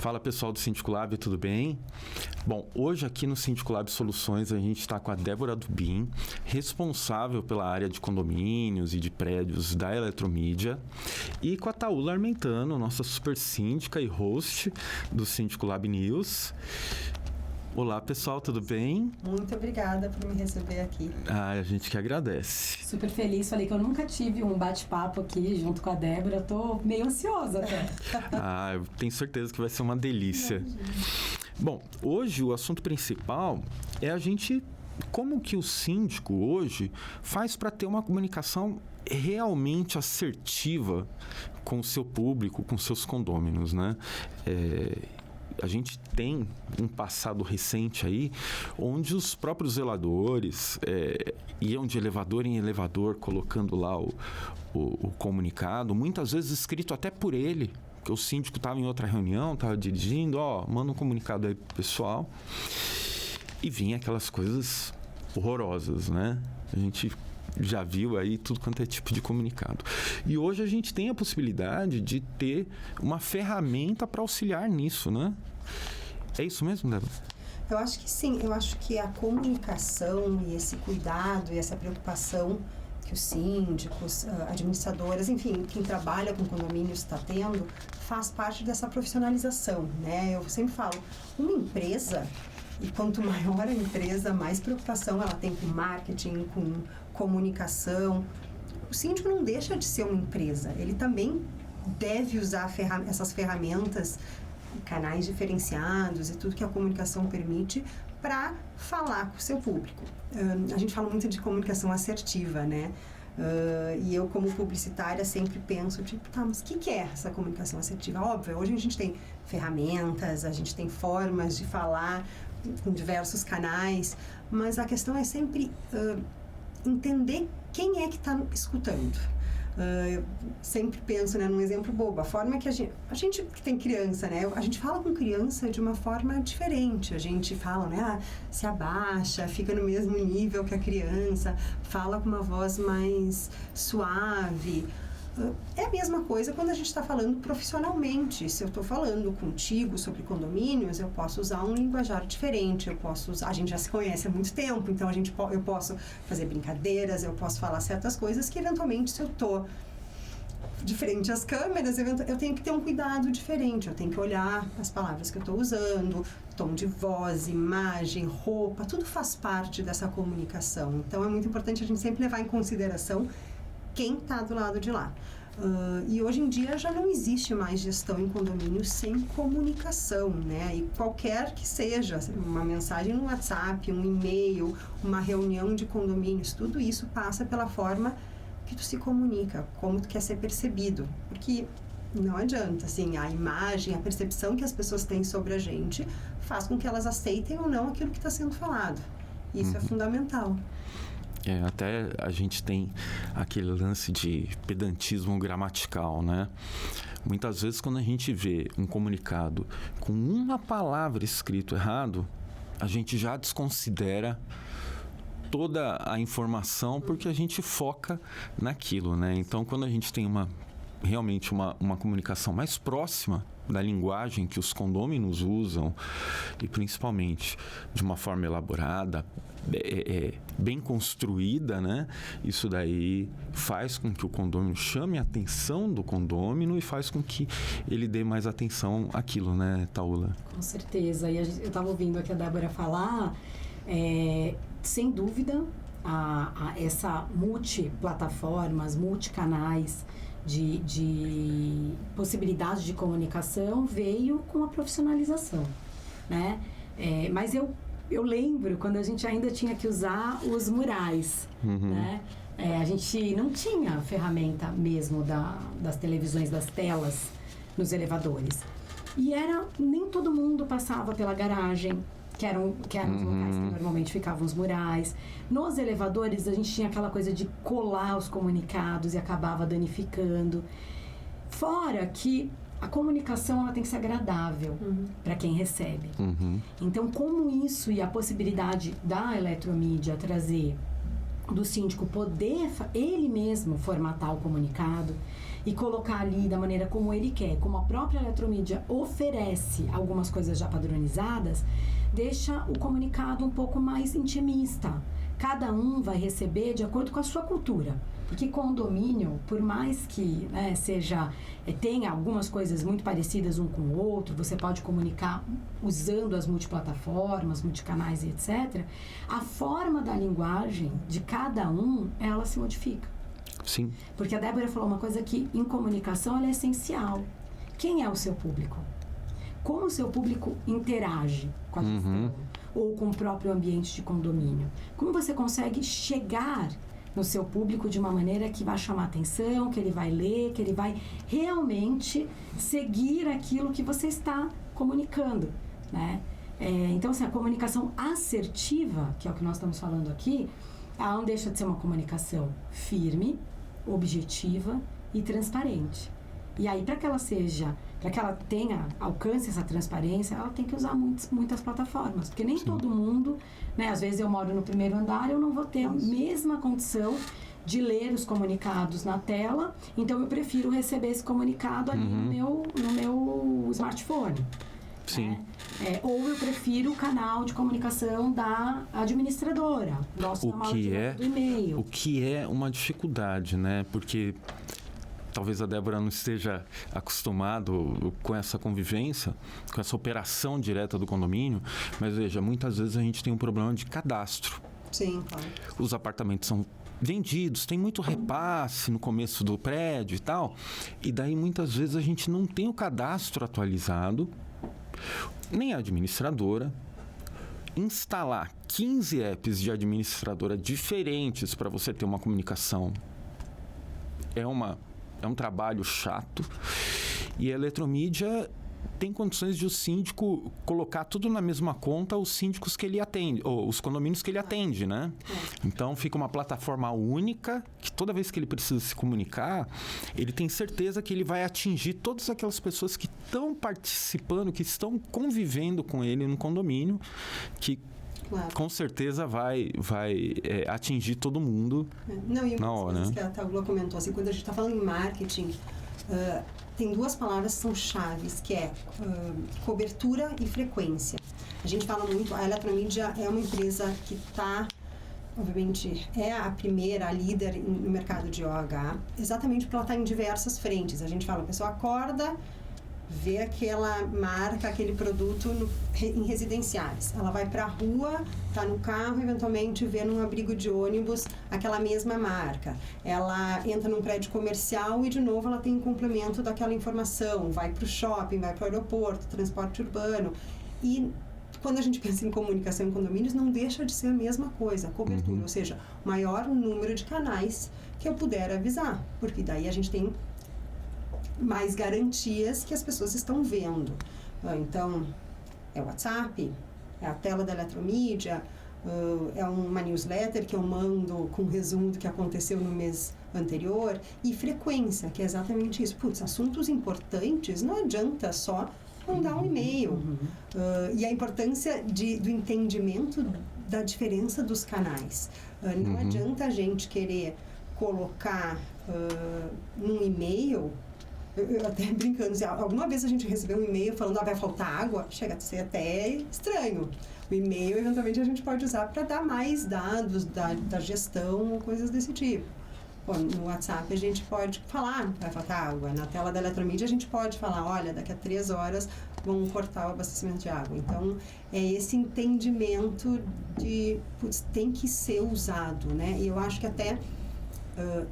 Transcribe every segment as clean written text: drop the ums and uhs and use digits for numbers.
Fala pessoal do Síndico Lab, tudo bem? Bom, hoje aqui no Síndico Lab Soluções a gente está com a Débora Dubin, responsável pela área de condomínios e de prédios da Eletromídia, e com a Taula Armentano, nossa super síndica e host do Síndico Lab News. Olá pessoal, tudo bem? Muito obrigada por me receber aqui. A gente que agradece. Super feliz, falei que eu nunca tive um bate-papo aqui junto com a Débora, eu tô meio ansiosa até. Eu tenho certeza que vai ser uma delícia. Bom, hoje o assunto principal é como que o síndico hoje faz para ter uma comunicação realmente assertiva com o seu público, com seus condôminos, né? A gente tem um passado recente aí, onde os próprios zeladores iam de elevador em elevador, colocando lá o comunicado, muitas vezes escrito até por ele, porque o síndico estava em outra reunião, estava dirigindo, manda um comunicado aí pro pessoal, e vinha aquelas coisas horrorosas, né? A gente já viu aí tudo quanto é tipo de comunicado. E hoje a gente tem a possibilidade de ter uma ferramenta para auxiliar nisso, né? É isso mesmo, Débora? Eu acho que sim. Eu acho que a comunicação e esse cuidado e essa preocupação que os síndicos, administradoras, enfim, quem trabalha com condomínios está tendo, faz parte dessa profissionalização, né? Eu sempre falo, uma empresa... E quanto maior a empresa, mais preocupação ela tem com marketing, com comunicação. O síndico não deixa de ser uma empresa. Ele também deve usar essas ferramentas, canais diferenciados e tudo que a comunicação permite para falar com o seu público. A gente fala muito de comunicação assertiva, né? E eu, como publicitária, sempre penso, mas o que é essa comunicação assertiva? Óbvio, hoje a gente tem ferramentas, a gente tem formas de falar com diversos canais, mas a questão é sempre entender quem é que está escutando. Eu sempre penso, né, num exemplo bobo, a forma que a gente que tem criança, né, a gente fala com criança de uma forma diferente, a gente fala, né, se abaixa, fica no mesmo nível que a criança, fala com uma voz mais suave. É a mesma coisa quando a gente está falando profissionalmente. Se eu estou falando contigo sobre condomínios, eu posso usar um linguajar diferente, a gente já se conhece há muito tempo, então eu posso fazer brincadeiras, eu posso falar certas coisas que eventualmente, se eu estou de frente às câmeras, eu tenho que ter um cuidado diferente, eu tenho que olhar as palavras que eu estou usando, tom de voz, imagem, roupa, tudo faz parte dessa comunicação. Então é muito importante a gente sempre levar em consideração quem está do lado de lá. E hoje em dia já não existe mais gestão em condomínio sem comunicação, né? E qualquer que seja, uma mensagem no WhatsApp, um e-mail, uma reunião de condomínios, tudo isso passa pela forma que tu se comunica, como tu quer ser percebido. Porque não adianta, assim, a imagem, a percepção que as pessoas têm sobre a gente faz com que elas aceitem ou não aquilo que está sendo falado. Isso é fundamental. Até a gente tem aquele lance de pedantismo gramatical, né? Muitas vezes quando a gente vê um comunicado com uma palavra escrito errado, a gente já desconsidera toda a informação porque a gente foca naquilo, né? Então quando a gente tem realmente uma comunicação mais próxima da linguagem que os condôminos usam e principalmente de uma forma elaborada, bem construída, né? Isso daí faz com que o condômino chame a atenção do condômino e faz com que ele dê mais atenção àquilo, né, Taula? Com certeza. E eu estava ouvindo aqui a Débora falar, sem dúvida, essa multiplataformas, multicanais de possibilidade de comunicação veio com a profissionalização, né? Mas eu lembro quando a gente ainda tinha que usar os murais, né? A gente não tinha ferramenta mesmo das televisões, das telas nos elevadores. E nem todo mundo passava pela garagem, que eram os locais que normalmente ficavam os murais. Nos elevadores, a gente tinha aquela coisa de colar os comunicados e acabava danificando. Fora que a comunicação ela tem que ser agradável para quem recebe. Então, como isso e a possibilidade da Eletromídia trazer do síndico poder ele mesmo formatar o comunicado e colocar ali da maneira como ele quer, como a própria eletromídia oferece algumas coisas já padronizadas, deixa o comunicado um pouco mais intimista. Cada um vai receber de acordo com a sua cultura. Porque condomínio, por mais que tenha algumas coisas muito parecidas um com o outro, você pode comunicar usando as multiplataformas, multicanais e etc., a forma da linguagem de cada um, ela se modifica. Sim. Porque a Débora falou uma coisa que em comunicação ela é essencial. Quem é o seu público? Como o seu público interage com a gestão ou com o próprio ambiente de condomínio? Como você consegue chegar no seu público de uma maneira que vai chamar atenção, que ele vai ler, que ele vai realmente seguir aquilo que você está comunicando, né? Então, assim, a comunicação assertiva, que é o que nós estamos falando aqui, ela não deixa de ser uma comunicação firme, objetiva e transparente. E aí, para que ela alcance essa transparência, ela tem que usar muitas plataformas, porque nem todo mundo, né? Às vezes eu moro no primeiro andar, eu não vou ter a mesma condição de ler os comunicados na tela, então eu prefiro receber esse comunicado ali no meu smartphone. Sim. Né? Ou eu prefiro o canal de comunicação da administradora, do e-mail. O que é uma dificuldade, né? Porque talvez a Débora não esteja acostumado com essa convivência, com essa operação direta do condomínio, mas veja, muitas vezes a gente tem um problema de cadastro. Sim, claro. Os apartamentos são vendidos, tem muito repasse no começo do prédio e tal, e daí muitas vezes a gente não tem o cadastro atualizado, nem a administradora. Instalar 15 apps de administradora diferentes para você ter uma comunicação é um trabalho chato, e a eletromídia tem condições de o síndico colocar tudo na mesma conta os síndicos que ele atende, ou os condomínios que ele atende, né? Então fica uma plataforma única, que toda vez que ele precisa se comunicar, ele tem certeza que ele vai atingir todas aquelas pessoas que estão participando, que estão convivendo com ele no condomínio, que com certeza vai atingir todo mundo na hora, né? Que a Tagula comentou, assim, quando a gente está falando em marketing, tem duas palavras que são chaves, que é cobertura e frequência. A gente fala muito, a Eletromídia é uma empresa que está, obviamente, é a primeira, a líder no mercado de OH, exatamente porque ela está em diversas frentes. A gente fala, a pessoa acorda, vê aquela marca, aquele produto em residenciais. Ela vai para a rua, está no carro, eventualmente vê num abrigo de ônibus aquela mesma marca. Ela entra num prédio comercial e, de novo, ela tem um complemento daquela informação. Vai para o shopping, vai para o aeroporto, transporte urbano. E quando a gente pensa em comunicação em condomínios, não deixa de ser a mesma coisa, a cobertura. Ou seja, maior número de canais que eu puder avisar. Porque daí a gente tem mais garantias que as pessoas estão vendo. Então, é o WhatsApp, é a tela da Eletromídia, é uma newsletter que eu mando com um resumo do que aconteceu no mês anterior, e frequência, que é exatamente isso. Putz, assuntos importantes, não adianta só mandar um e-mail. E a importância do entendimento da diferença dos canais. Não adianta a gente querer colocar num e-mail. Eu até brincando, assim, alguma vez a gente recebeu um e-mail falando vai faltar água, chega a ser até estranho. O e-mail, eventualmente, a gente pode usar para dar mais dados da gestão ou coisas desse tipo. Bom, no WhatsApp a gente pode falar vai faltar água. Na tela da Eletromídia a gente pode falar, olha, daqui a 3 horas vão cortar o abastecimento de água. Então, é esse entendimento de, putz, tem que ser usado, né? E eu acho que até,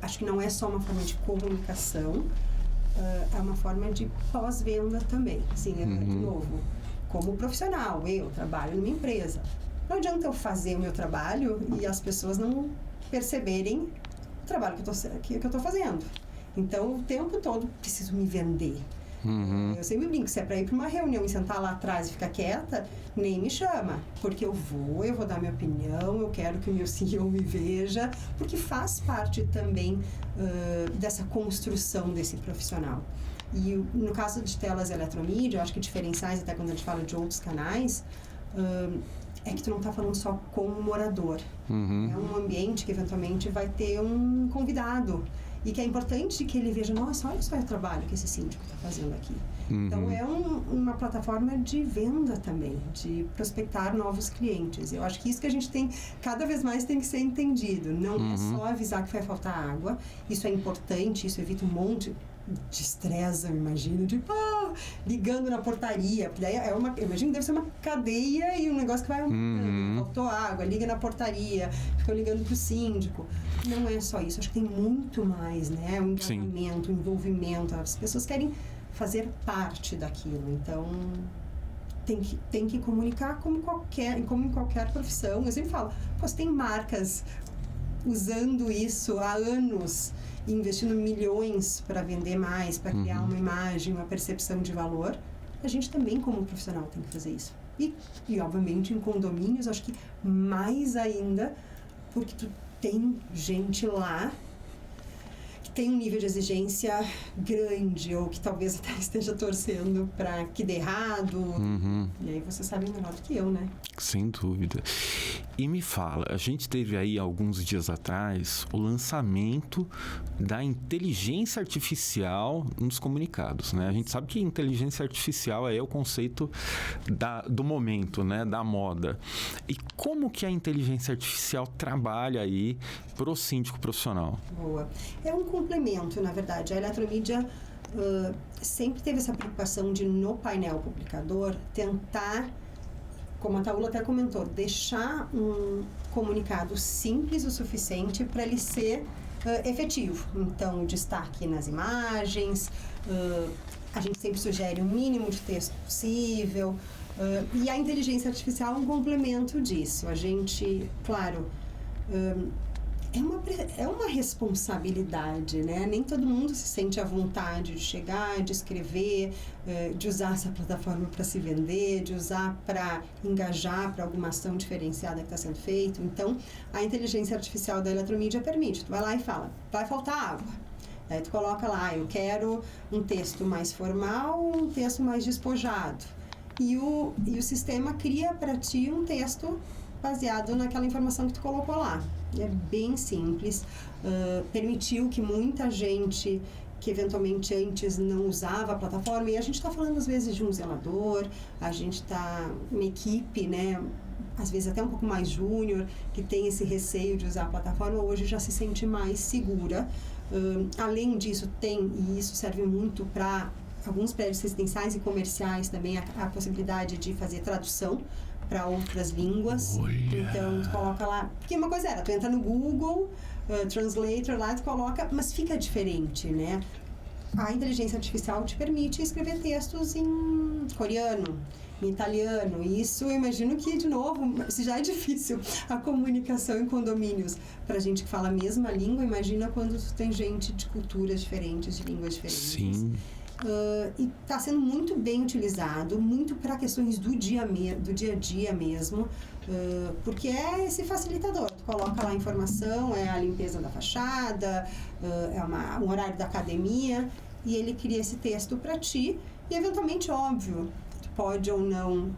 acho que não é só uma forma de comunicação, é uma forma de pós-venda também. Assim, de novo, como profissional, eu trabalho numa empresa. Não adianta eu fazer o meu trabalho e as pessoas não perceberem o trabalho que eu estou fazendo. Então, o tempo todo preciso me vender. Eu sempre brinco, se é para ir para uma reunião e sentar lá atrás e ficar quieta, nem me chama, porque eu vou dar minha opinião, eu quero que o meu CEO me veja, porque faz parte também dessa construção desse profissional. E no caso de telas Eletromídia, eu acho que diferenciais, até quando a gente fala de outros canais, é que tu não está falando só com o morador. Uhum. É um ambiente que eventualmente vai ter um convidado. E que é importante que ele veja, nossa, olha só o trabalho que esse síndico está fazendo aqui. Uhum. Então, é uma plataforma de venda também, de prospectar novos clientes. Eu acho que isso que a gente tem, cada vez mais tem que ser entendido. Não é só avisar que vai faltar água. Isso é importante, isso evita um monte de estresse, eu imagino, de ligando na portaria. Daí eu imagino que deve ser uma cadeia e um negócio que vai faltou água, liga na portaria, fica ligando pro síndico. Não é só isso, acho que tem muito mais, né? O engajamento, o envolvimento, as pessoas querem fazer parte daquilo, então tem que comunicar como em qualquer profissão. Eu sempre falo, você tem marcas usando isso há anos, investindo milhões para vender mais, para criar uma imagem, uma percepção de valor. A gente também, como profissional, tem que fazer isso. E obviamente, em condomínios, acho que mais ainda, porque tu tem gente lá que tem um nível de exigência grande, ou que talvez até esteja torcendo para que dê errado. E aí você sabe melhor do que eu, né? Sem dúvida. E me fala, a gente teve aí alguns dias atrás o lançamento da inteligência artificial nos comunicados, né? A gente sabe que inteligência artificial é o conceito do momento, né? Da moda. E como que a inteligência artificial trabalha aí pro síndico profissional? Boa. É um complemento, na verdade. A Eletromídia sempre teve essa preocupação de, no painel publicador, tentar, como a Taula até comentou, deixar um comunicado simples o suficiente para ele ser efetivo. Então, destaque nas imagens, a gente sempre sugere o mínimo de texto possível, e a inteligência artificial é um complemento disso. A gente, claro, é uma responsabilidade, né? Nem todo mundo se sente à vontade de chegar, de escrever, de usar essa plataforma para se vender, de usar para engajar para alguma ação diferenciada que está sendo feita. Então, a inteligência artificial da Eletromídia permite. Tu vai lá e fala, vai faltar água. Aí tu coloca lá, eu quero um texto mais formal, um texto mais despojado. E o sistema cria para ti um texto baseado naquela informação que tu colocou lá. É bem simples, permitiu que muita gente que eventualmente antes não usava a plataforma, e a gente está falando às vezes de um zelador, a gente está uma equipe, né, às vezes até um pouco mais júnior, que tem esse receio de usar a plataforma, hoje já se sente mais segura. Além disso, e isso serve muito para alguns prédios residenciais e comerciais também, a possibilidade de fazer tradução para outras línguas. Então, tu coloca lá, porque uma coisa era, tu entra no Google, Translator lá, tu coloca, mas fica diferente, né? A inteligência artificial te permite escrever textos em coreano, em italiano, e isso eu imagino que, de novo, se já é difícil a comunicação em condomínios para gente que fala a mesma língua, imagina quando tu tem gente de culturas diferentes, de línguas diferentes. Sim. E está sendo muito bem utilizado, muito para questões do dia a dia mesmo, porque é esse facilitador. Tu coloca lá a informação, é a limpeza da fachada, é um horário da academia, e ele cria esse texto para ti, e eventualmente, óbvio, tu pode ou não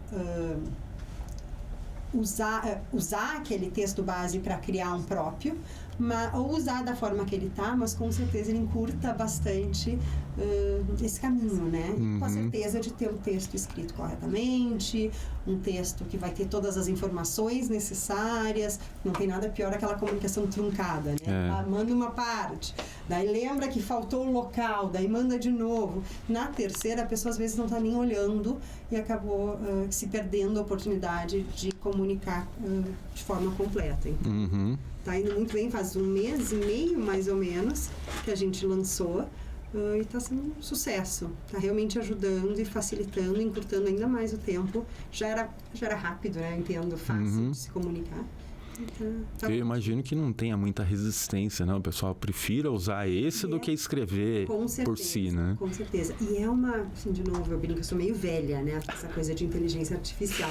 usar aquele texto base para criar um próprio, ou usar da forma que ele está, mas com certeza ele encurta bastante esse caminho, né? Com a certeza de ter o texto escrito corretamente, um texto que vai ter todas as informações necessárias. Não tem nada pior aquela comunicação truncada, né? Manda uma parte, daí lembra que faltou o local, daí manda de novo. Na terceira, a pessoa às vezes não está nem olhando e acabou se perdendo a oportunidade de comunicar de forma completa. Então, tá indo muito bem, faz 1 mês e meio, mais ou menos, que a gente lançou, e está sendo um sucesso. Está realmente ajudando e facilitando, encurtando ainda mais o tempo. Já era rápido, né? Entendo, fácil de se comunicar. Então, tá. Eu imagino que não tenha muita resistência, não. O pessoal prefira usar esse do que escrever por si, né? Com certeza. E é uma, assim, de novo, eu brinco, eu sou meio velha, né? Essa coisa de inteligência artificial.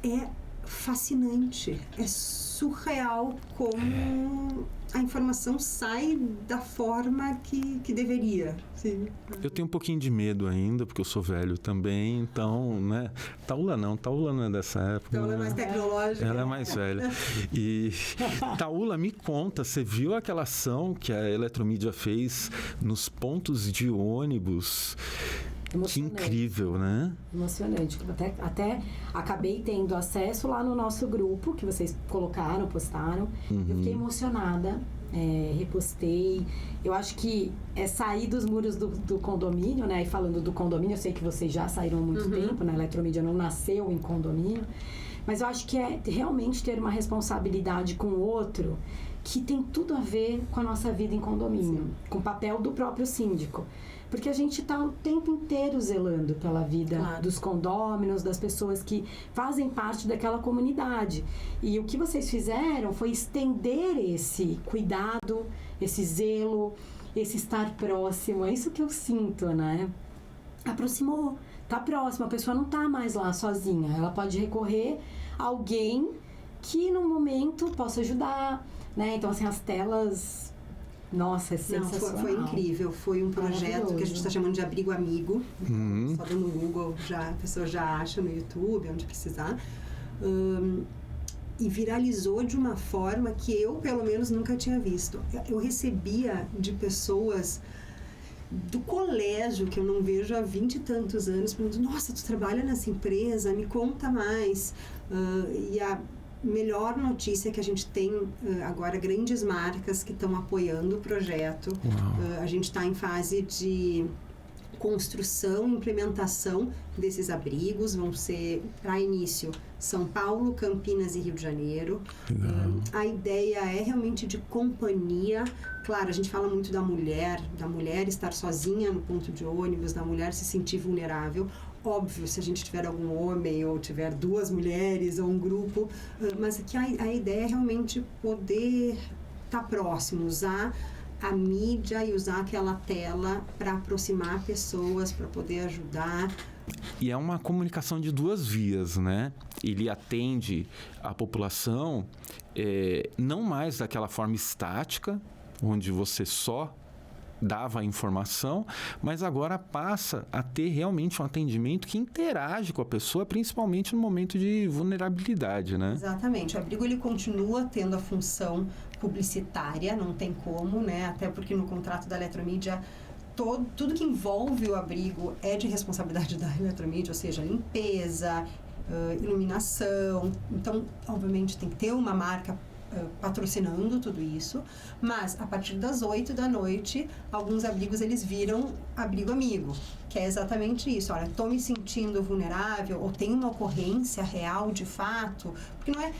É fascinante. É surreal como a informação sai da forma que deveria. Sim. Eu tenho um pouquinho de medo ainda, porque eu sou velho também, então, né? Taula não é dessa época. Então ela é mais tecnológica. Ela é mais velha. E Taula, me conta, você viu aquela ação que a Eletromídia fez nos pontos de ônibus? Que incrível, né? Emocionante. Até acabei tendo acesso lá no nosso grupo, que vocês colocaram, postaram. Eu fiquei emocionada, repostei. Eu acho que é sair dos muros do condomínio, né? E falando do condomínio, eu sei que vocês já saíram há muito tempo, né? A Eletromídia não nasceu em condomínio. Mas eu acho que é realmente ter uma responsabilidade com o outro que tem tudo a ver com a nossa vida em condomínio, com o papel do próprio síndico. Porque a gente está o tempo inteiro zelando pela vida dos condôminos, das pessoas que fazem parte daquela comunidade. E o que vocês fizeram foi estender esse cuidado, esse zelo, esse estar próximo. É isso que eu sinto, né? Aproximou, tá próximo, a pessoa não tá mais lá sozinha. Ela pode recorrer a alguém que no momento possa ajudar, né? Então, assim, as telas... Nossa, é sensacional. Foi incrível. Foi um projeto que a gente está chamando de Abrigo Amigo. Só dando no Google, a pessoa já acha no YouTube, onde precisar. E viralizou de uma forma que eu, pelo menos, nunca tinha visto. Eu recebia de pessoas do colégio, que eu não vejo há 20 e tantos anos, perguntando: nossa, tu trabalha nessa empresa? Me conta mais. E a melhor notícia é que a gente tem agora grandes marcas que estão apoiando o projeto. A gente está em fase de construção e implementação desses abrigos. Vão ser, para início, São Paulo, Campinas e Rio de Janeiro. A ideia é realmente de companhia. Claro, a gente fala muito da mulher estar sozinha no ponto de ônibus, da mulher se sentir vulnerável. Óbvio, se a gente tiver algum homem ou tiver duas mulheres ou um grupo, mas aqui a ideia é realmente poder estar próximo, usar a mídia e usar aquela tela para aproximar pessoas, para poder ajudar. E é uma comunicação de duas vias, né? Ele atende a população não mais daquela forma estática, onde você só dava a informação, mas agora passa a ter realmente um atendimento que interage com a pessoa, principalmente no momento de vulnerabilidade, né? Exatamente. O abrigo, ele continua tendo a função publicitária, não tem como, né? Até porque no contrato da Eletromídia, tudo que envolve o abrigo é de responsabilidade da Eletromídia, ou seja, limpeza, iluminação. Então, obviamente, tem que ter uma marca patrocinando tudo isso, mas a partir das 8 da noite, alguns abrigos eles viram abrigo amigo, que é exatamente isso. Olha, estou me sentindo vulnerável, ou tem uma ocorrência real de fato, porque não é...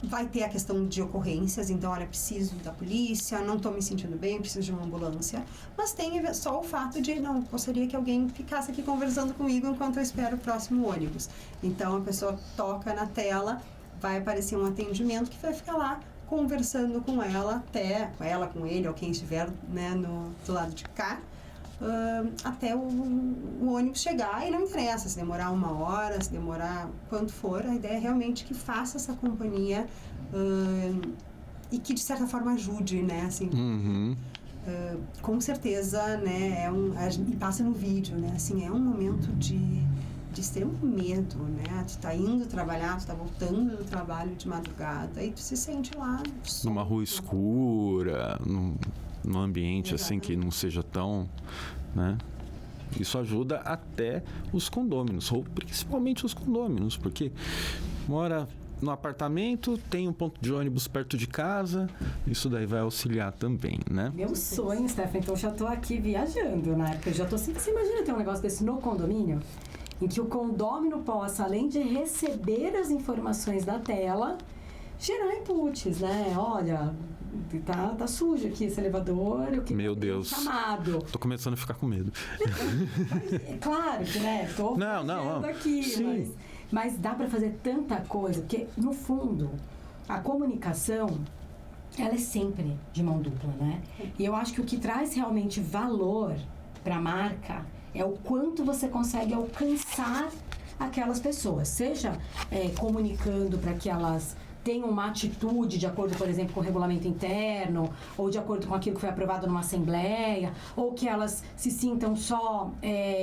vai ter a questão de ocorrências, então, olha, preciso da polícia, não estou me sentindo bem, preciso de uma ambulância, mas tem só o fato de, não, gostaria que alguém ficasse aqui conversando comigo enquanto eu espero o próximo ônibus. Então, a pessoa toca na tela, vai aparecer um atendimento que vai ficar lá conversando com ela, com ele, ou quem estiver, né, do lado de cá, até o ônibus chegar. E não interessa se demorar 1 hora, se demorar quanto for, a ideia é realmente que faça essa companhia e que de certa forma ajude, né, assim. Com certeza, né, e passa no vídeo, né, assim, é um momento de extremo medo, né? Tu tá indo trabalhar, tu tá voltando do trabalho de madrugada e tu se sente lá... Numa rua escura, num ambiente assim que não seja tão... né? Isso ajuda até os condôminos, ou principalmente os condôminos, porque mora no apartamento, tem um ponto de ônibus perto de casa, isso daí vai auxiliar também, né? Meu sonho, Stephanie, então eu já tô aqui viajando, né? Porque eu já tô... Você imagina ter um negócio desse no condomínio? Em que o condômino possa, além de receber as informações da tela, gerar inputs, né? Olha, tá sujo aqui esse elevador, eu queria Meu Deus. Chamado. Tô começando a ficar com medo. Claro que, né? Tô não. aqui, mas dá para fazer tanta coisa, porque, no fundo, a comunicação, ela é sempre de mão dupla, né? E eu acho que o que traz realmente valor para a marca é o quanto você consegue alcançar aquelas pessoas, seja comunicando para que elas tenham uma atitude de acordo, por exemplo, com o regulamento interno, ou de acordo com aquilo que foi aprovado numa assembleia, ou que elas se sintam só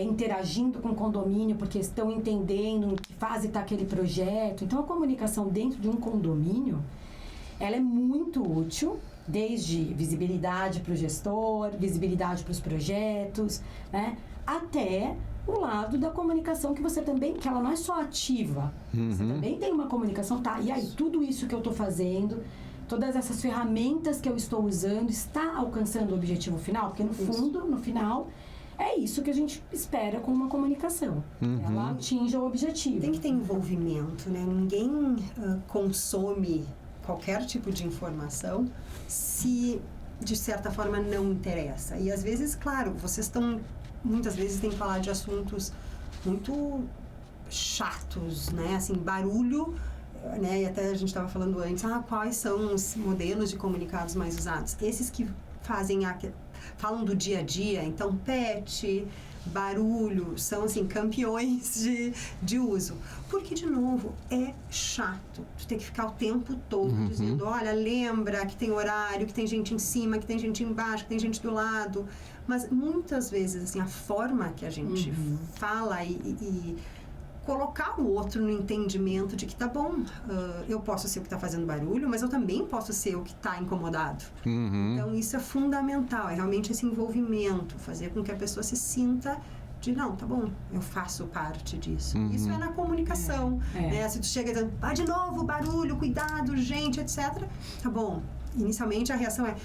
interagindo com o condomínio porque estão entendendo em que fase está aquele projeto. Então, a comunicação dentro de um condomínio, ela é muito útil, desde visibilidade para o gestor, visibilidade para os projetos, né, até o lado da comunicação que ela não é só ativa, você também tem uma comunicação, e aí tudo isso que eu estou fazendo, todas essas ferramentas que eu estou usando, está alcançando o objetivo final? Porque no fundo, no final, é isso que a gente espera com uma comunicação. Ela atinja o objetivo. Tem que ter envolvimento, né? Ninguém consome qualquer tipo de informação se, de certa forma, não interessa. E às vezes, claro, muitas vezes tem que falar de assuntos muito chatos, né? Assim, barulho, né? E até a gente estava falando antes, quais são os modelos de comunicados mais usados? Esses que falam do dia a dia, então PET, barulho, são assim, campeões de uso. Porque, de novo, é chato. Tu tem que ficar o tempo todo dizendo, olha, lembra que tem horário, que tem gente em cima, que tem gente embaixo, que tem gente do lado. Mas muitas vezes, assim, a forma que a gente fala e colocar o outro no entendimento de que tá bom, eu posso ser o que está fazendo barulho, mas eu também posso ser o que está incomodado. Então, isso é fundamental, é realmente esse envolvimento, fazer com que a pessoa se sinta de, não, tá bom, eu faço parte disso. Isso é na comunicação, né? Se tu chega dizendo, de novo, barulho, cuidado, gente, etc. Tá bom, inicialmente a reação é,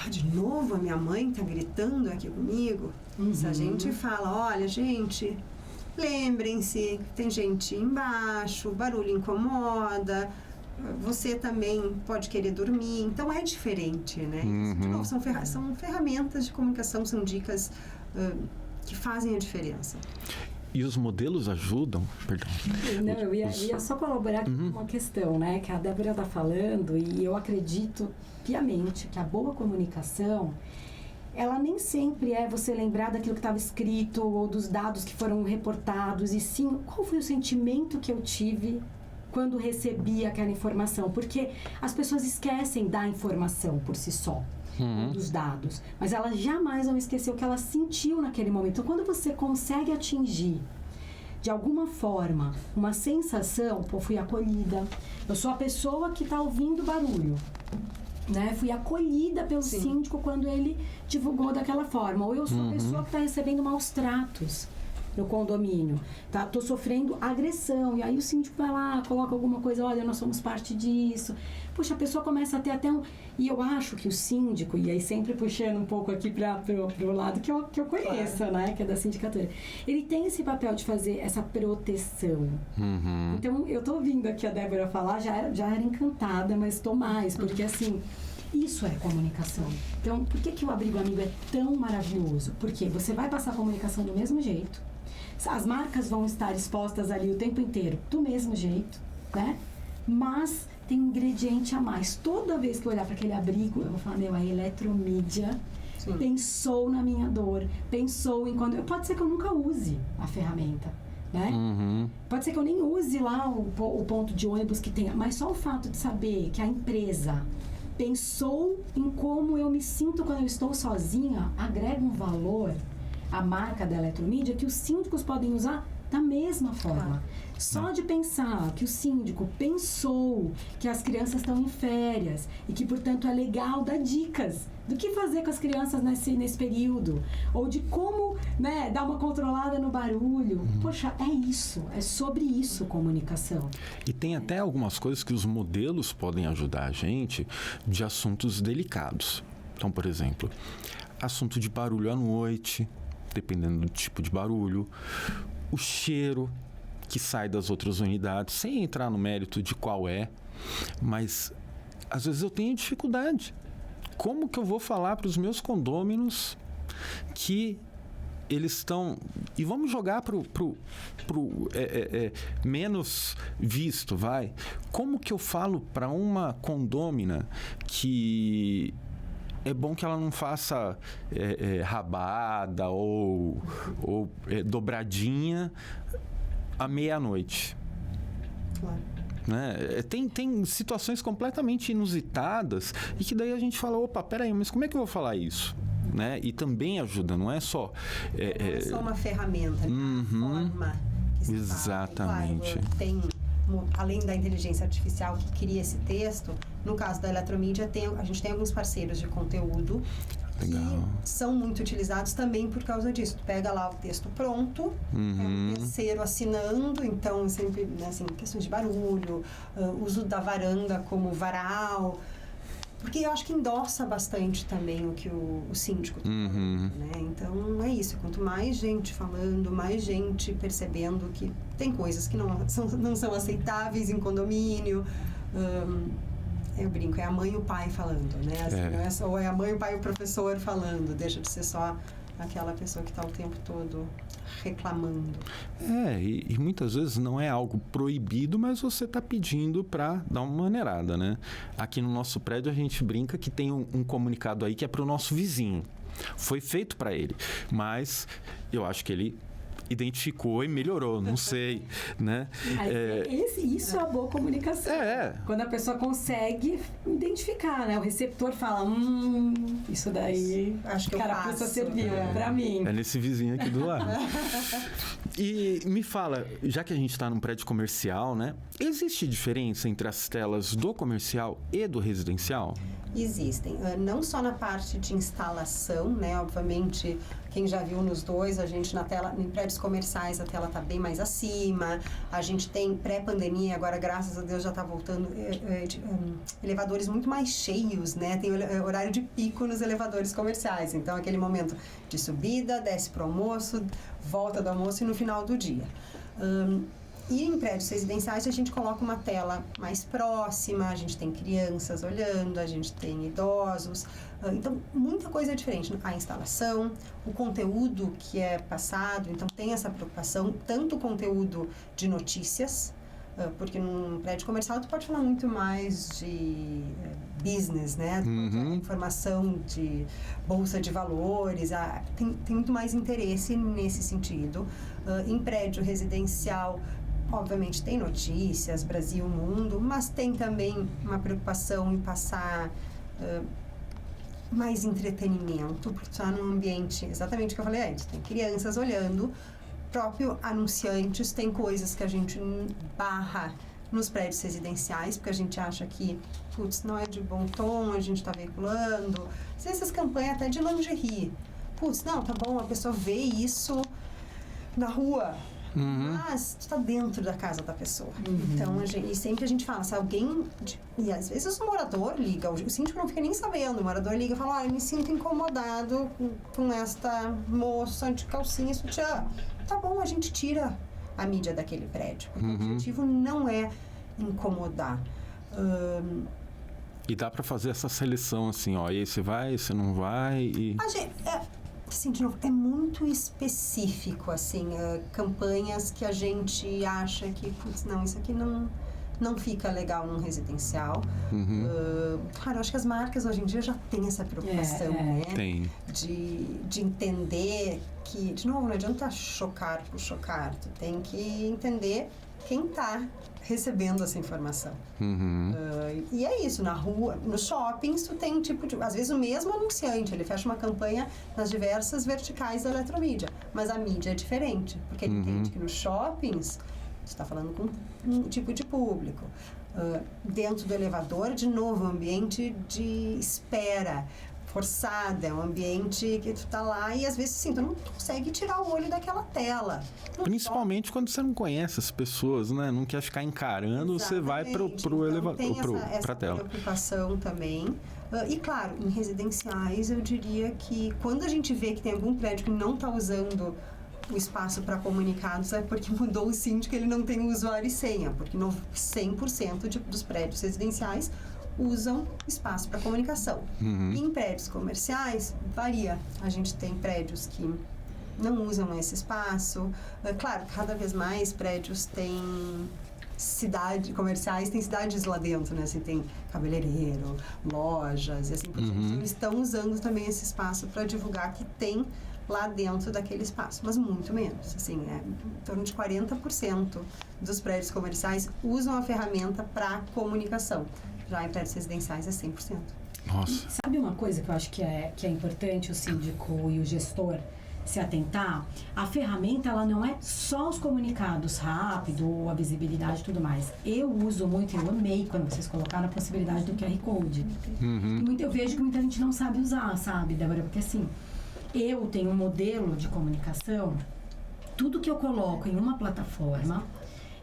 de novo a minha mãe tá gritando aqui comigo. Se a gente fala, olha, gente, lembrem-se, tem gente embaixo, o barulho incomoda, você também pode querer dormir, então é diferente, né? De novo, são ferramentas de comunicação, são dicas que fazem a diferença. E os modelos ajudam? Perdão. Não, eu ia só colaborar com uma questão, né, que a Débora está falando, e eu acredito piamente que a boa comunicação, ela nem sempre é você lembrar daquilo que estava escrito ou dos dados que foram reportados, e sim, qual foi o sentimento que eu tive quando recebi aquela informação, porque as pessoas esquecem da informação por si só, dos dados, mas elas jamais vão esquecer o que ela sentiu naquele momento. Então, quando você consegue atingir, de alguma forma, uma sensação, fui acolhida, eu sou a pessoa que está ouvindo barulho, né? Fui acolhida pelo síndico quando ele divulgou daquela forma, ou eu sou a pessoa que está recebendo maus tratos no condomínio, tá? Tô sofrendo agressão, e aí o síndico vai lá, coloca alguma coisa, olha, nós somos parte disso. Poxa, a pessoa começa a ter até e eu acho que o síndico, e aí sempre puxando um pouco aqui pro lado que eu conheço, claro, né, que é da sindicatura, ele tem esse papel de fazer essa proteção. Então, eu tô ouvindo aqui a Débora falar, já era encantada, mas tô mais, porque assim, isso é comunicação. Então, por que o Abrigo Amigo é tão maravilhoso? Porque você vai passar a comunicação do mesmo jeito, as marcas vão estar expostas ali o tempo inteiro do mesmo jeito, né? Mas tem um ingrediente a mais. Toda vez que eu olhar para aquele abrigo, eu vou falar, a Eletromídia pensou na minha dor, pensou em quando... Pode ser que eu nunca use a ferramenta, né? Pode ser que eu nem use lá o ponto de ônibus que tenha, mas só o fato de saber que a empresa pensou em como eu me sinto quando eu estou sozinha, agrega um valor à marca da Eletromídia que os síndicos podem usar da mesma forma. Só de pensar que o síndico pensou que as crianças estão em férias e que, portanto, é legal dar dicas do que fazer com as crianças nesse período, ou de como, né, dar uma controlada no barulho. Poxa, é isso, é sobre isso comunicação. E tem até algumas coisas que os modelos podem ajudar a gente de assuntos delicados. Então, por exemplo, assunto de barulho à noite, dependendo do tipo de barulho, o cheiro que sai das outras unidades, sem entrar no mérito de qual é, mas às vezes eu tenho dificuldade. Como que eu vou falar para os meus condôminos que eles estão... E vamos jogar pro menos visto, vai. Como que eu falo para uma condômina que... é bom que ela não faça rabada ou dobradinha à meia-noite. Claro. Né? Tem situações completamente inusitadas e que daí a gente fala, opa, peraí, mas como é que eu vou falar isso? Né? E também ajuda, não é só... Não é só uma ferramenta, né? Forma que se Exatamente. Claro, tem, além da inteligência artificial que cria esse texto, no caso da Eletromídia, a gente tem alguns parceiros de conteúdo Legal. que são muito utilizados também por causa disso. Tu pega lá o texto pronto, é um terceiro assinando, então sempre, né, assim, questões de barulho, uso da varanda como varal, porque eu acho que endossa bastante também o que o síndico está falando, né? Então é isso, quanto mais gente falando, mais gente percebendo que tem coisas que não são aceitáveis em condomínio. Eu brinco, é a mãe e o pai falando, né? Assim, não é só, ou é a mãe, o pai e o professor falando, deixa de ser só aquela pessoa que está o tempo todo reclamando. E muitas vezes não é algo proibido, mas você está pedindo para dar uma maneirada, né? Aqui no nosso prédio a gente brinca que tem um comunicado aí que é para o nosso vizinho. Foi feito para ele, mas eu acho que ele identificou e melhorou, não sei, né? Isso é a boa comunicação. Quando a pessoa consegue identificar, né? O receptor fala, isso daí, acho que a pessoa serviu pra mim. É nesse vizinho aqui do lado. E me fala, já que a gente está num prédio comercial, né? Existe diferença entre as telas do comercial e do residencial? Existem, não só na parte de instalação, né? Obviamente, quem já viu nos dois, a gente na tela, em prédios comerciais, a tela está bem mais acima. A gente tem pré-pandemia, agora graças a Deus já está voltando, elevadores muito mais cheios, né? Tem horário de pico nos elevadores comerciais. Então, aquele momento de subida, desce para o almoço, volta do almoço e no final do dia. E em prédios residenciais a gente coloca uma tela mais próxima, a gente tem crianças olhando, a gente tem idosos, então muita coisa é diferente. A instalação, o conteúdo que é passado, então tem essa preocupação, tanto o conteúdo de notícias, porque num prédio comercial tu pode falar muito mais de business, né? Informação de bolsa de valores, tem muito mais interesse nesse sentido. Em prédio residencial, obviamente tem notícias, Brasil, mundo, mas tem também uma preocupação em passar mais entretenimento, porque está num ambiente, exatamente o que eu falei antes, tem crianças olhando, próprio anunciantes, tem coisas que a gente barra nos prédios residenciais, porque a gente acha que, não é de bom tom, a gente está veiculando, essas campanhas até de lingerie, não, tá bom, a pessoa vê isso na rua, mas está dentro da casa da pessoa. Então, e sempre a gente fala, se alguém... E às vezes o morador liga, o síndico não fica nem sabendo, o morador liga e fala, eu me sinto incomodado com esta moça de calcinha e sutiã. Tá bom, a gente tira a mídia daquele prédio. Porque o objetivo não é incomodar. E dá para fazer essa seleção assim, esse vai, esse não vai e... Assim, de novo, é muito específico, assim, campanhas que a gente acha que, não, isso aqui não fica legal num residencial. Claro, acho que as marcas hoje em dia já têm essa preocupação, né? Tem. De entender que, de novo, não adianta chocar por chocar, tu tem que entender quem está recebendo essa informação. E é isso, na rua, nos shoppings, tu tem às vezes o mesmo anunciante, ele fecha uma campanha nas diversas verticais da Eletromídia, mas a mídia é diferente, porque ele entende que nos shoppings, tu está falando com um tipo de público. Dentro do elevador, de novo, um ambiente de espera, forçada, é um ambiente que tu tá lá e às vezes assim, tu não consegue tirar o olho daquela tela. Principalmente quando você não conhece as pessoas, né? Não quer ficar encarando, você vai pro elevador, pra tela. Tem essa preocupação também. E claro, em residenciais eu diria que quando a gente vê que tem algum prédio que não está usando o espaço para comunicados é porque mudou o síndico, ele não tem usuário e senha, porque 100% dos prédios residenciais usam espaço para comunicação. Em prédios comerciais, varia. A gente tem prédios que não usam esse espaço. Claro, cada vez mais prédios têm comerciais, tem cidades lá dentro, né? Assim, tem cabeleireiro, lojas e assim por diante. Eles estão usando também esse espaço para divulgar que tem lá dentro daquele espaço, mas muito menos. Assim, em torno de 40% dos prédios comerciais usam a ferramenta para comunicação. Já em prédios residenciais é 100%. Nossa. Sabe uma coisa que eu acho que é importante o síndico e o gestor se atentar? A ferramenta, ela não é só os comunicados rápido, a visibilidade e tudo mais. Eu uso muito, eu amei quando vocês colocaram a possibilidade do QR Code. Eu vejo que muita gente não sabe usar, sabe, Débora? Porque assim, eu tenho um modelo de comunicação, tudo que eu coloco em uma plataforma,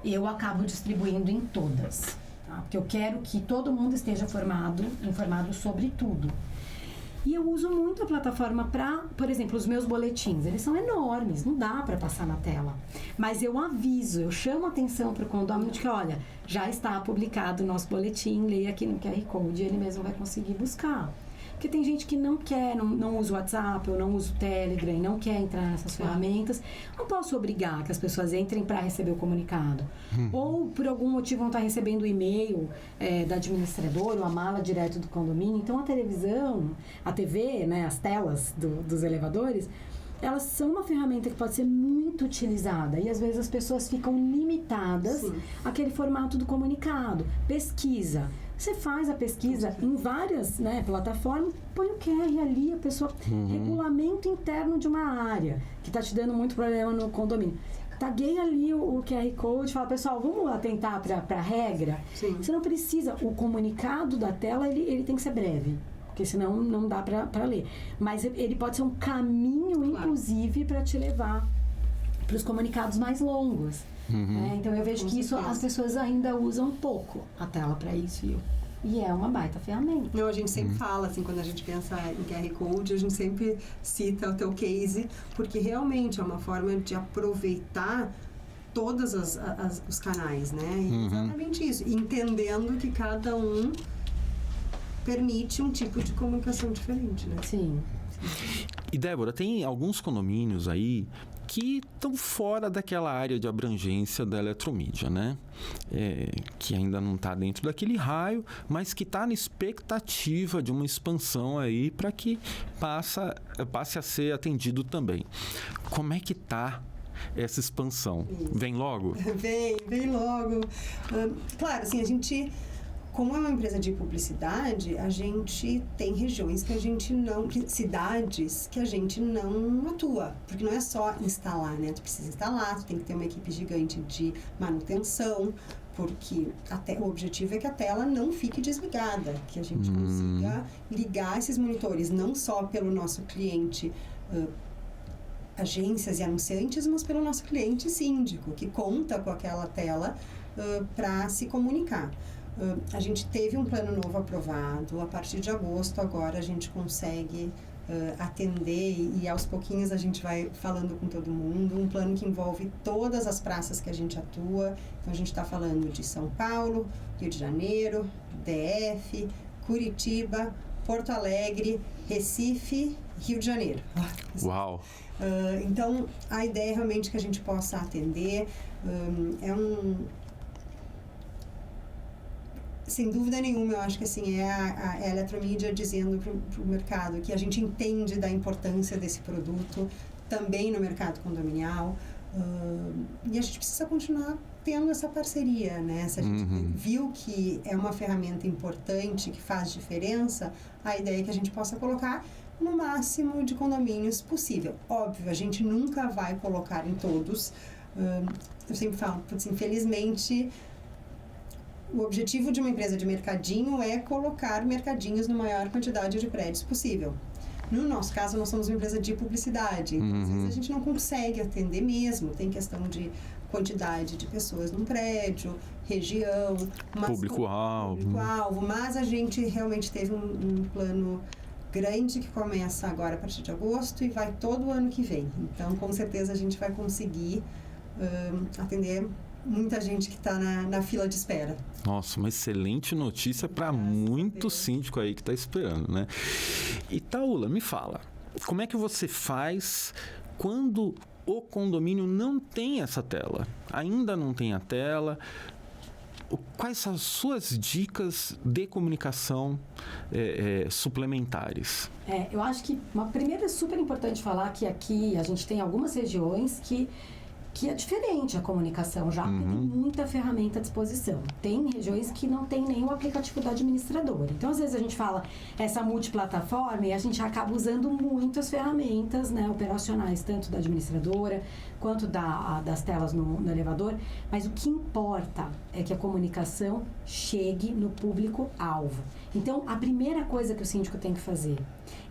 eu acabo distribuindo em todas. Tá? Porque eu quero que todo mundo esteja informado sobre tudo. E eu uso muito a plataforma para, por exemplo, os meus boletins. Eles são enormes, não dá para passar na tela. Mas eu aviso, eu chamo a atenção para o condômino de que, olha, já está publicado o nosso boletim, leia aqui no QR Code e ele mesmo vai conseguir buscar. Porque tem gente que não quer, não usa o WhatsApp, ou não usa o Telegram, e não quer entrar nessas ferramentas. Não posso obrigar que as pessoas entrem para receber o comunicado. Ou, por algum motivo, vão estar recebendo o e-mail da administradora, ou a mala direto do condomínio. Então, a televisão, a TV, né, as telas dos elevadores, elas são uma ferramenta que pode ser muito utilizada. E, às vezes, as pessoas ficam limitadas àquele formato do comunicado. Pesquisa. Você faz a pesquisa em várias, né, plataformas, põe o QR ali, a pessoa... Regulamento interno de uma área, que está te dando muito problema no condomínio. Tagueia ali o QR Code, fala, pessoal, vamos atentar para a regra? Sim. Você não precisa... O comunicado da tela, ele tem que ser breve, porque senão não dá para ler. Mas ele pode ser um caminho, inclusive, para te levar para os comunicados mais longos. Então eu vejo que isso as pessoas ainda usam pouco a tela para isso e é uma baita ferramenta. Não, a gente sempre fala, assim, quando a gente pensa em QR Code, a gente sempre cita o teu case, porque realmente é uma forma de aproveitar todos os canais, né? E exatamente isso, entendendo que cada um permite um tipo de comunicação diferente, né? Sim. E Débora, tem alguns condomínios aí que estão fora daquela área de abrangência da eletromídia, né? Que ainda não está dentro daquele raio, mas que está na expectativa de uma expansão aí para que passe a ser atendido também. Como é que está essa expansão? Vem logo? Vem logo. Claro, assim, a gente... Como é uma empresa de publicidade, a gente tem regiões que a gente não... cidades que a gente não atua. Porque não é só instalar, né? Tu precisa instalar, tu tem que ter uma equipe gigante de manutenção, porque o objetivo é que a tela não fique desligada, que a gente consiga ligar esses monitores, não só pelo nosso cliente, agências e anunciantes, mas pelo nosso cliente síndico, que conta com aquela tela para se comunicar. A gente teve um plano novo aprovado, a partir de agosto agora a gente consegue atender e aos pouquinhos a gente vai falando com todo mundo, um plano que envolve todas as praças que a gente atua. Então a gente está falando de São Paulo, Rio de Janeiro, DF, Curitiba, Porto Alegre, Recife, Rio de Janeiro. Uau! Então a ideia é realmente que a gente possa atender, sem dúvida nenhuma, eu acho que assim, é a eletromídia dizendo para o mercado que a gente entende da importância desse produto também no mercado condominial, e a gente precisa continuar tendo essa parceria, né? Se a gente viu que é uma ferramenta importante, que faz diferença, a ideia é que a gente possa colocar no máximo de condomínios possível. Óbvio, a gente nunca vai colocar em todos. Eu sempre falo, assim, infelizmente... O objetivo de uma empresa de mercadinho é colocar mercadinhos na maior quantidade de prédios possível. No nosso caso, nós somos uma empresa de publicidade, então às vezes a gente não consegue atender mesmo. Tem questão de quantidade de pessoas num prédio, região, público-alvo. Mas a gente realmente teve um plano grande que começa agora a partir de agosto e vai todo o ano que vem. Então, com certeza, a gente vai conseguir atender muita gente que está na fila de espera. Nossa, uma excelente notícia para muito síndico aí que está esperando, né? E Taula, me fala, como é que você faz quando o condomínio não tem essa tela? Ainda não tem a tela? quais são as suas dicas de comunicação suplementares? Eu acho que primeiro é super importante falar que aqui a gente tem algumas regiões que é diferente a comunicação já, porque tem muita ferramenta à disposição. Tem regiões que não tem nenhum aplicativo da administradora. Então, às vezes a gente fala essa multiplataforma e a gente acaba usando muitas ferramentas, né, operacionais, tanto da administradora quanto das telas no elevador. Mas o que importa é que a comunicação chegue no público-alvo. Então, a primeira coisa que o síndico tem que fazer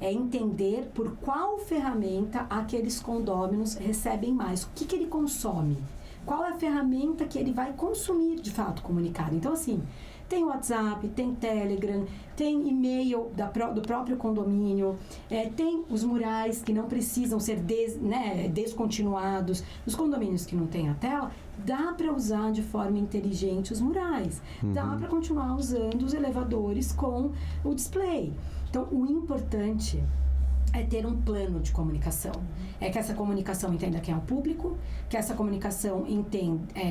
é entender por qual ferramenta aqueles condôminos recebem mais. O que ele consome? Qual é a ferramenta que ele vai consumir, de fato, comunicado? Então, assim, tem WhatsApp, tem Telegram, tem e-mail do próprio condomínio, tem os murais que não precisam ser descontinuados. Os condomínios que não têm a tela, dá para usar de forma inteligente os murais. Dá para continuar usando os elevadores com o display. Então, o importante é ter um plano de comunicação. É que essa comunicação entenda quem é o público, que essa comunicação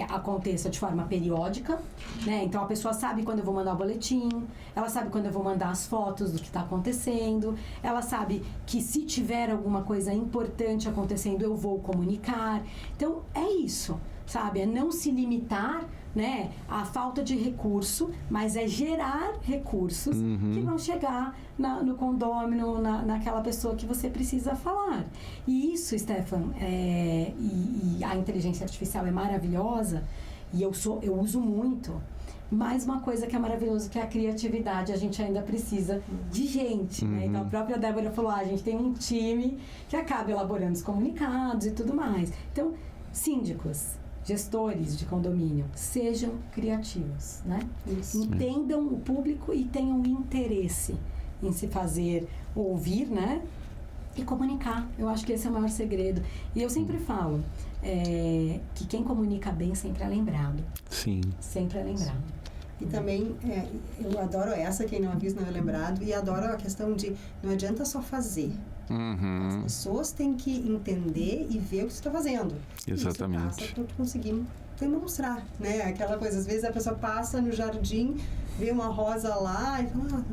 aconteça de forma periódica, né? Então, a pessoa sabe quando eu vou mandar o boletim, ela sabe quando eu vou mandar as fotos do que está acontecendo, ela sabe que se tiver alguma coisa importante acontecendo, eu vou comunicar. Então, é isso, sabe? É não se limitar, né, à falta de recurso, mas é gerar recursos que vão chegar no condômino, naquela pessoa que você precisa falar. E isso, Stefan, e a inteligência artificial é maravilhosa, e eu uso muito. Mais uma coisa que é maravilhosa, que é a criatividade. A gente ainda precisa de gente, né? Então, a própria Débora falou, a gente tem um time que acaba elaborando os comunicados e tudo mais. Então, síndicos, gestores de condomínio, sejam criativos, né? Isso. Entendam o público e tenham interesse em se fazer ouvir, né? E comunicar. Eu acho que esse é o maior segredo. E eu sempre falo que quem comunica bem sempre é lembrado. Sim. Sempre é lembrado. E também, eu adoro essa, quem não avisa não é lembrado, e adoro a questão de não adianta só fazer. As pessoas têm que entender e ver o que você está fazendo. Exatamente. Isso passa para conseguir demonstrar, né? Aquela coisa, às vezes a pessoa passa no jardim, vê uma rosa lá e fala,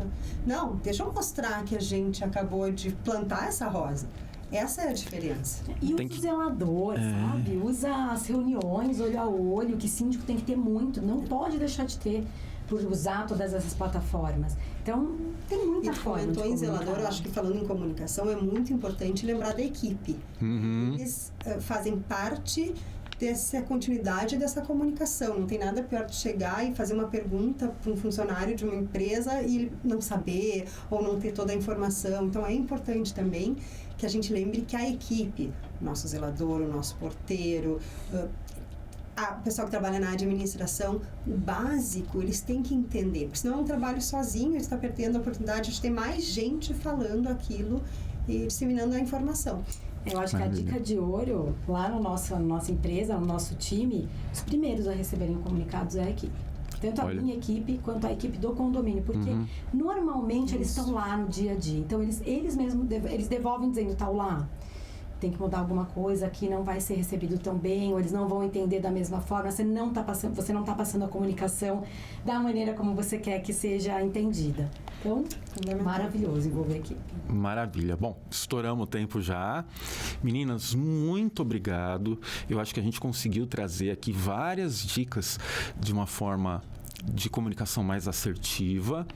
não, deixa eu mostrar que a gente acabou de plantar essa rosa. Essa é a diferença. E usa o zelador, sabe? Usa as reuniões, olho a olho, que síndico tem que ter muito, não pode deixar de ter por usar todas essas plataformas. Então, tem muita forma de comunicar. E comentou em zelador, eu acho que falando em comunicação, é muito importante lembrar da equipe. Eles fazem parte dessa continuidade dessa comunicação. Não tem nada pior de chegar e fazer uma pergunta para um funcionário de uma empresa e não saber ou não ter toda a informação. Então, é importante também que a gente lembre que a equipe, o nosso zelador, o nosso porteiro, a pessoa que trabalha na administração, o básico, eles têm que entender. Porque senão é um trabalho sozinho, ele está perdendo a oportunidade de ter mais gente falando aquilo e disseminando a informação. Eu acho que a dica de ouro, lá na nossa empresa, no nosso time, os primeiros a receberem comunicados é a equipe. Tanto a minha equipe quanto a equipe do condomínio. Porque normalmente eles estão lá no dia a dia. Então eles mesmos eles devolvem dizendo, está lá. Tem que mudar alguma coisa que não vai ser recebido tão bem, ou eles não vão entender da mesma forma, você não está passando a comunicação da maneira como você quer que seja entendida. Então, maravilhoso envolver a equipe. Maravilha. Bom, estouramos o tempo já. Meninas, muito obrigado. Eu acho que a gente conseguiu trazer aqui várias dicas de uma forma de comunicação mais assertiva,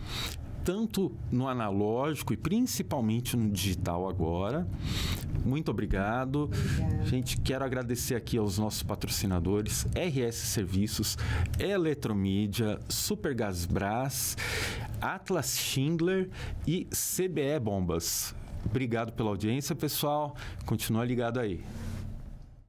tanto no analógico e principalmente no digital agora. Muito obrigado. Gente, quero agradecer aqui aos nossos patrocinadores, RS Serviços, Eletromídia, Supergasbras, Atlas Schindler e CBE Bombas. Obrigado pela audiência, pessoal. Continua ligado aí.